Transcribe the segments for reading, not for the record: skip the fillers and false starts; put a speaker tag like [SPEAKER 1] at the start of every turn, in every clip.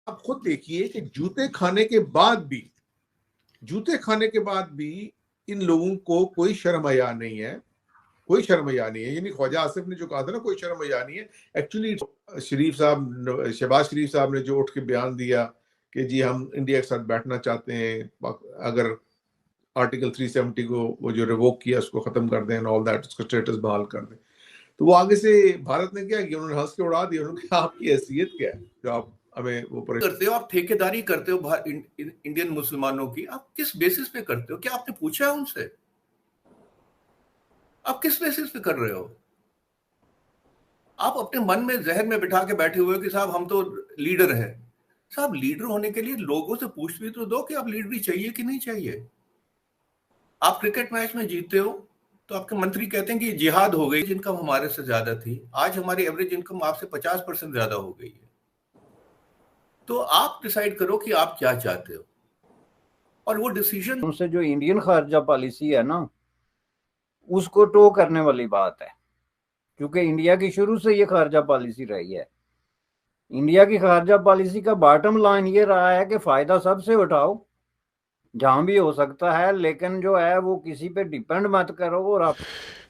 [SPEAKER 1] आप खुद देखिए कि जूते खाने के बाद भी इन लोगों को कोई शर्म हया नहीं है, कोई शर्म हया नहीं है। यानी ख्वाजा आसिफ ने जो कहा था ना, कोई शर्म हया नहीं है। एक्चुअली शरीफ साहब, शहबाज शरीफ साहब ने जो उठ के बयान दिया कि जी हम इंडिया के साथ बैठना चाहते हैं, अगर आर्टिकल 370 को वो जो रिवोक किया उसको खत्म कर दें, ऑल दैट, उसका स्टेटस बहाल कर दें, तो वो आगे से भारत ने क्या किया, उन्होंने हंस के उड़ा दिया। उन्होंने कहा आपकी हैसियत क्या है जो आप हमें वो
[SPEAKER 2] करते हो, आप ठेकेदारी करते हो इंडियन मुसलमानों की, आप किस बेसिस पे करते हो? क्या आपने पूछा है उनसे? आप किस बेसिस पे कर रहे हो? आप अपने मन में जहन में बिठा के बैठे हुए हो कि साहब हम तो लीडर हैं। साहब लीडर होने के लिए लोगों से पूछ भी तो दो कि आप लीडरी चाहिए कि नहीं चाहिए। आप क्रिकेट मैच में जीतते हो तो आपके मंत्री कहते हैं कि जिहाद हो गई, इनकम हमारे से ज्यादा थी, आज हमारी एवरेज इनकम आपसे 50% ज्यादा हो गई है। तो आप डिसाइड करो कि आप क्या चाहते हो और वो डिसीजन
[SPEAKER 3] उनसे जो इंडियन खारजा पॉलिसी है ना, उसको टो करने वाली बात है, क्योंकि इंडिया की शुरू से ये खारजा पॉलिसी रही है। इंडिया की खारजा पॉलिसी का बॉटम लाइन ये रहा है कि फायदा सबसे उठाओ जहां भी हो सकता है, लेकिन जो है वो किसी पे डिपेंड मत करो। और आप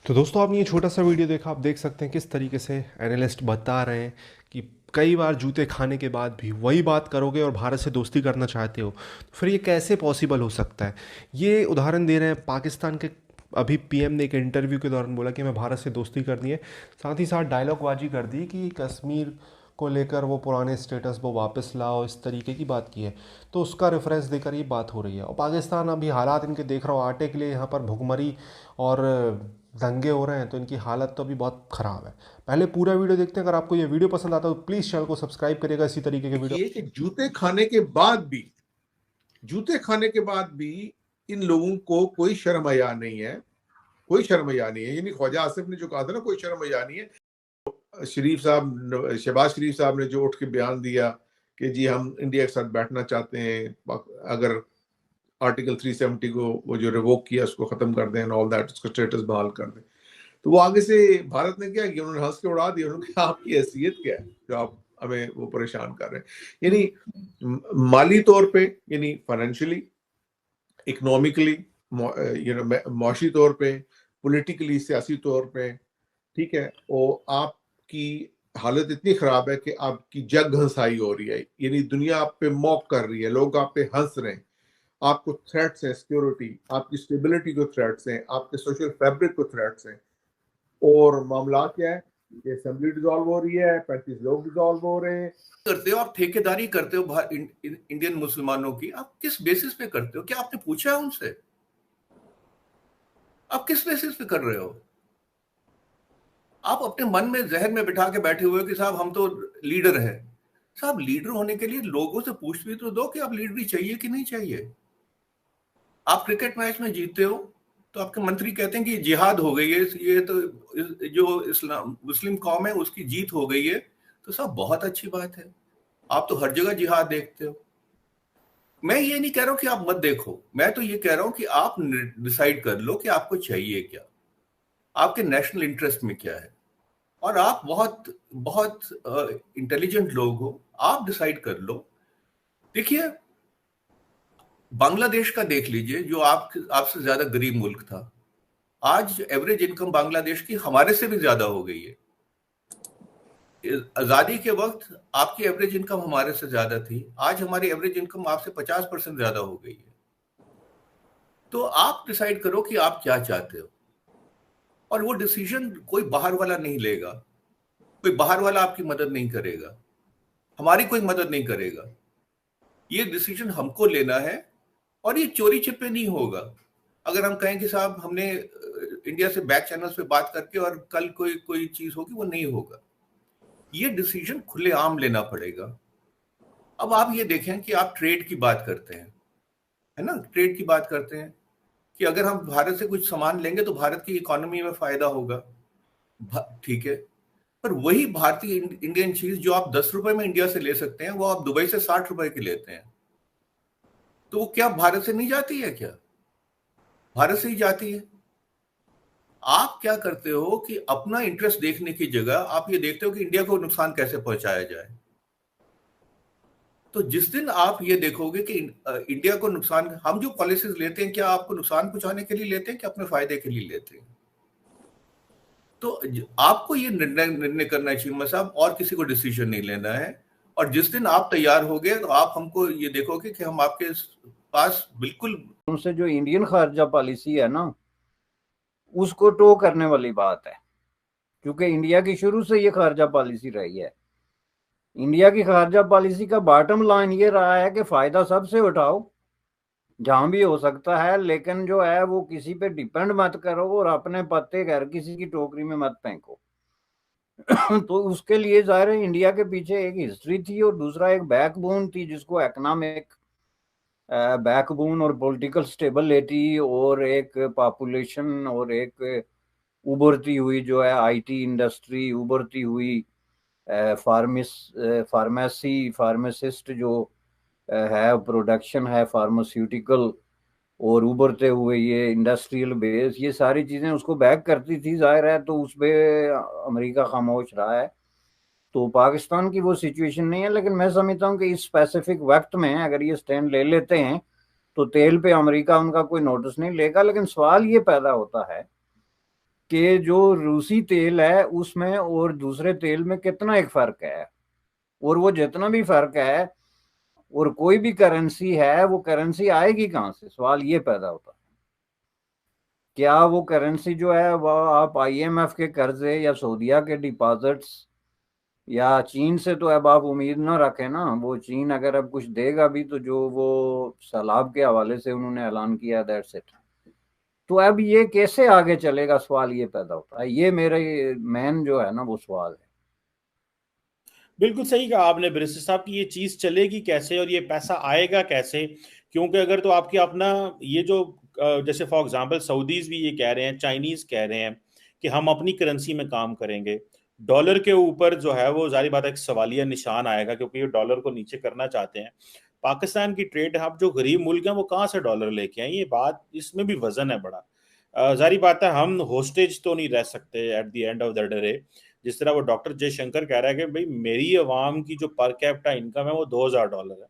[SPEAKER 4] तो दोस्तों, आपने ये छोटा सा वीडियो देखा, आप देख सकते हैं किस तरीके से एनालिस्ट बता रहे हैं कि कई बार जूते खाने के बाद भी वही बात करोगे और भारत से दोस्ती करना चाहते हो, तो फिर ये कैसे पॉसिबल हो सकता है। ये उदाहरण दे रहे हैं पाकिस्तान के। अभी पीएम ने एक इंटरव्यू के दौरान बोला कि मैं भारत से दोस्ती करनी है, साथ ही साथ डायलॉग बाजी कर दी कि कश्मीर को लेकर वो पुराने स्टेटस वो वापस लाओ, इस तरीके की बात की है। तो उसका रेफरेंस देकर ये बात हो रही है। और पाकिस्तान अभी हालात इनके देख रहा हूँ, आटे के लिए यहाँ पर भुखमरी और दंगे हो रहे हैं, तो इनकी हालत तो अभी बहुत ख़राब है। पहले पूरा वीडियो देखते हैं। अगर आपको ये वीडियो पसंद आता है तो प्लीज़ चैनल को सब्सक्राइब करिएगा इसी तरीके के वीडियो।
[SPEAKER 1] ये कि जूते खाने के बाद भी इन लोगों को कोई शर्म हया नहीं है, कोई शर्म हया नहीं है। यानी ख्वाजा आसिफ ने जो कहा था ना, कोई शर्म हया नहीं है। शरीफ साहब, शहबाज शरीफ साहब ने जो उठ के बयान दिया कि जी हम इंडिया के साथ बैठना चाहते हैं, अगर आर्टिकल 370 को वो जो रिवोक किया उसको खत्म कर दें, ऑल दैट, उसका स्टेटस बहाल कर दें, तो वो आगे से भारत ने क्या किया, उन्होंने हंस के उड़ा दिया। उन्होंने कहा आपकी हैसियत क्या है जो आप हमें वो परेशान कर रहे हैं। यानी माली तौर पे, यानी फाइनेंशियली, इकोनॉमिकली, मौशी तौर पे, पॉलिटिकली, सियासी तौर पे, ठीक है, और आपकी हालत इतनी खराब है कि आपकी जग हंसाई हो रही है। यानी दुनिया आप पे मॉक कर रही है, लोग आप पे हंस रहे हैं, आपको थ्रेट्स हैं, सिक्योरिटी, आपकी स्टेबिलिटी को थ्रेट्स हैं, आपके सोशल फैब्रिक को थ्रेट्स हैं। और मामला क्या है कि असेंबली डिसॉल्व हो रही है, 35 लोग डिसॉल्व हो रहे हैं।
[SPEAKER 2] करते हो, आप ठेकेदारी करते हो इंडियन मुसलमानों की, आप किस बेसिस पे करते हो? क्या आपने पूछा है उनसे? आप किस बेसिस पे कर रहे हो? आप अपने मन में जहन में बिठा के बैठे हुए हो कि साहब हम तो लीडर हैं। साहब लीडर होने के लिए लोगों से पूछ भी तो दो कि आप लीडरी चाहिए कि नहीं चाहिए। आप क्रिकेट मैच में जीतते हो तो आपके मंत्री कहते हैं कि जिहाद हो गई है, ये तो जो इस्लाम मुस्लिम कौम है उसकी जीत हो गई है। तो साहब बहुत अच्छी बात है, आप तो हर जगह जिहाद देखते हो। मैं ये नहीं कह रहा हूं कि आप मत देखो, मैं तो ये कह रहा हूं कि आप डिसाइड कर लो कि आपको चाहिए क्या, आपके नेशनल इंटरेस्ट में क्या है। और आप बहुत बहुत इंटेलिजेंट लोग हो, आप डिसाइड कर लो। देखिए, बांग्लादेश का देख लीजिए, जो आपसे ज्यादा गरीब मुल्क था, आज एवरेज इनकम बांग्लादेश की हमारे से भी ज्यादा हो गई है। आजादी के वक्त आपकी एवरेज इनकम हमारे से ज्यादा थी, आज हमारी एवरेज इनकम आपसे 50% ज्यादा हो गई है। तो आप डिसाइड करो कि आप क्या चाहते हो और वो डिसीजन कोई बाहर वाला नहीं लेगा, कोई बाहर वाला आपकी मदद नहीं करेगा, हमारी कोई मदद नहीं करेगा। ये डिसीजन हमको लेना है और ये चोरी छिपे नहीं होगा। अगर हम कहें कि साहब हमने इंडिया से बैक चैनल्स पे बात करके और कल कोई कोई चीज होगी, वो नहीं होगा। ये डिसीजन खुलेआम लेना पड़ेगा। अब आप ये देखें कि आप ट्रेड की बात करते हैं, है ना, ट्रेड की बात करते हैं कि अगर हम भारत से कुछ सामान लेंगे तो भारत की इकोनॉमी में फायदा होगा, ठीक है। पर वही भारतीय इंडियन चीज जो आप 10 रुपए में इंडिया से ले सकते हैं, वो आप दुबई से 60 रुपए की लेते हैं। तो वो क्या भारत से नहीं जाती है? क्या भारत से ही जाती है? आप क्या करते हो कि अपना इंटरेस्ट देखने की जगह आप ये देखते हो कि इंडिया को नुकसान कैसे पहुंचाया जाए। तो जिस दिन आप ये देखोगे कि इंडिया को नुकसान, हम जो पॉलिसीज लेते हैं क्या आपको नुकसान पहुंचाने के लिए लेते हैं कि अपने फायदे के लिए लेते हैं? तो आपको ये निर्णय करना चाहिए मैं साहब, और किसी को डिसीजन नहीं लेना है। और जिस दिन आप तैयार हो गए तो आप हमको ये देखोगे कि हम आपके पास बिल्कुल
[SPEAKER 3] उनसे जो इंडियन खारजा पॉलिसी है ना, उसको टो करने वाली बात है, क्योंकि इंडिया की शुरू से ये खारजा पॉलिसी रही है। इंडिया की खारजा पॉलिसी का बॉटम लाइन ये रहा है कि फायदा सबसे उठाओ जहां भी हो सकता है, लेकिन जो है वो किसी पे डिपेंड मत करो और अपने पत्ते घर किसी की टोकरी में मत फेंको। तो उसके लिए जाहिर है इंडिया के पीछे एक हिस्ट्री थी और दूसरा एक बैकबोन थी, जिसको इकोनॉमिक बैकबोन और पॉलिटिकल स्टेबिलिटी और एक पॉपुलेशन और एक उभरती हुई जो है आईटी इंडस्ट्री, उभरती हुई फार्मासिस्ट जो है, प्रोडक्शन है फार्मास्यूटिकल, और उभरते हुए ये इंडस्ट्रियल बेस, ये सारी चीज़ें उसको बैक करती थी जाहिर है। तो उस पर अमेरिका खामोश रहा है। तो पाकिस्तान की वो सिचुएशन नहीं है, लेकिन मैं समझता हूँ कि इस स्पेसिफिक वक्त में अगर ये स्टैंड ले लेते हैं तो तेल पे अमेरिका उनका कोई नोटिस नहीं लेगा। लेकिन सवाल ये पैदा होता है कि जो रूसी तेल है उसमें और दूसरे तेल में कितना एक फर्क है, और वो जितना भी फर्क है और कोई भी करेंसी है, वो करेंसी आएगी कहाँ से, सवाल ये पैदा होता है। क्या वो करेंसी जो है वो आप आईएमएफ के कर्जे या सऊदीया के डिपॉजिट्स या चीन से तो अब आप उम्मीद ना रखें ना। वो चीन अगर अब कुछ देगा भी तो जो वो सैलाब के हवाले से उन्होंने ऐलान किया, दैट्स इट। तो अब ये कैसे आगे चलेगा, सवाल ये पैदा होता है। ये मेरे मेन जो है ना वो सवाल है।
[SPEAKER 5] बिल्कुल सही कहा आपने बैरिस्टर साहब कि ये चीज चलेगी कैसे और ये पैसा आएगा कैसे। क्योंकि अगर तो आपकी अपना ये जो जैसे फॉर एग्जांपल सऊदीज भी ये कह रहे हैं, चाइनीज कह रहे हैं कि हम अपनी करेंसी में काम करेंगे, डॉलर के ऊपर जो है वो जारी बात है एक सवालिया निशान आएगा, क्योंकि ये डॉलर को नीचे करना चाहते हैं। पाकिस्तान की ट्रेड हब जो गरीब मुल्क हैं वो कहाँ से डॉलर लेके आए, ये बात इसमें भी वजन है बड़ा। जारी बात है हम होस्टेज तो नहीं रह सकते at the end of the day. जिस तरह वो डॉक्टर जयशंकर कह रहा है कि भाई मेरी अवाम की जो पर कैपिटा इनकम है वो $2000 है,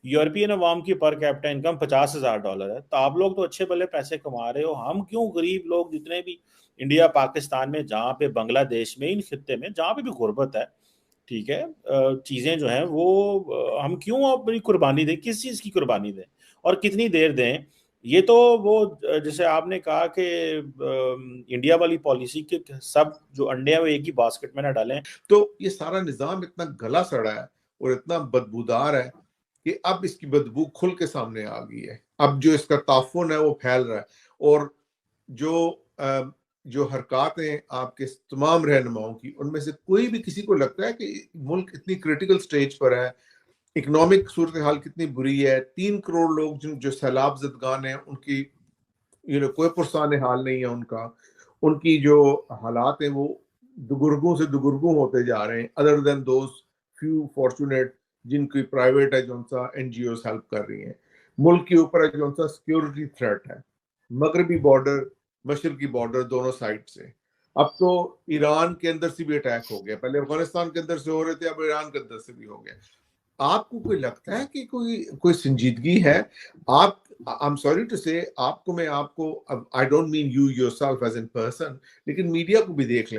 [SPEAKER 5] यूरोपियन अवाम की पर कैपिटा इनकम $50,000 है। तो आप लोग तो अच्छे भले पैसे कमा रहे हो, हम क्यों गरीब लोग जितने भी इंडिया पाकिस्तान में, जहाँ पे बांग्लादेश में, इन खित्ते में जहाँ पे भी गुर्बत है, ठीक है, चीज़ें जो हैं वो हम क्यों अपनी कुर्बानी दें, किस चीज़ की कुर्बानी दें और कितनी देर दें। ये तो वो जैसे आपने कहा कि इंडिया वाली पॉलिसी के सब जो अंडे हैं वो एक ही बास्केट में ना डालें।
[SPEAKER 1] तो ये सारा निजाम इतना गला सड़ा है और इतना बदबूदार है कि अब इसकी बदबू खुल के सामने आ गई है। अब जो इसका ताफुन है वो फैल रहा है, और जो हरकतें आपके तमाम रहनुमाओं की, उनमें से कोई भी किसी को लगता है कि मुल्क इतनी क्रिटिकल स्टेज पर है, इकोनॉमिक सूरत हाल कितनी बुरी है, 3 करोड़ लोग जो सैलाब ज़दगान हैं उनकी कोई पुरसान हाल नहीं है, उनकी जो हालात हैं वो दुगुर्गों से दुगुर्गों होते जा रहे हैं, other than those few fortunate जिनकी प्राइवेट है जो सा एनजीओ हेल्प कर रही हैं। मुल्क के ऊपर जो सा सिक्योरिटी थ्रेट है, मगरबी बॉर्डर, मशरकी बॉर्डर, दोनों साइड से। अब तो ईरान के अंदर से भी अटैक हो गया, पहले अफगानिस्तान के अंदर से हो रहे थे, अब ईरान के अंदर से भी हो गया। आपको कोई लगता है कि कोई संजीदगी है? आप, I am sorry to say, आपको, I don't mean you yourself as in person, लेकिन मीडिया को भी देख लें।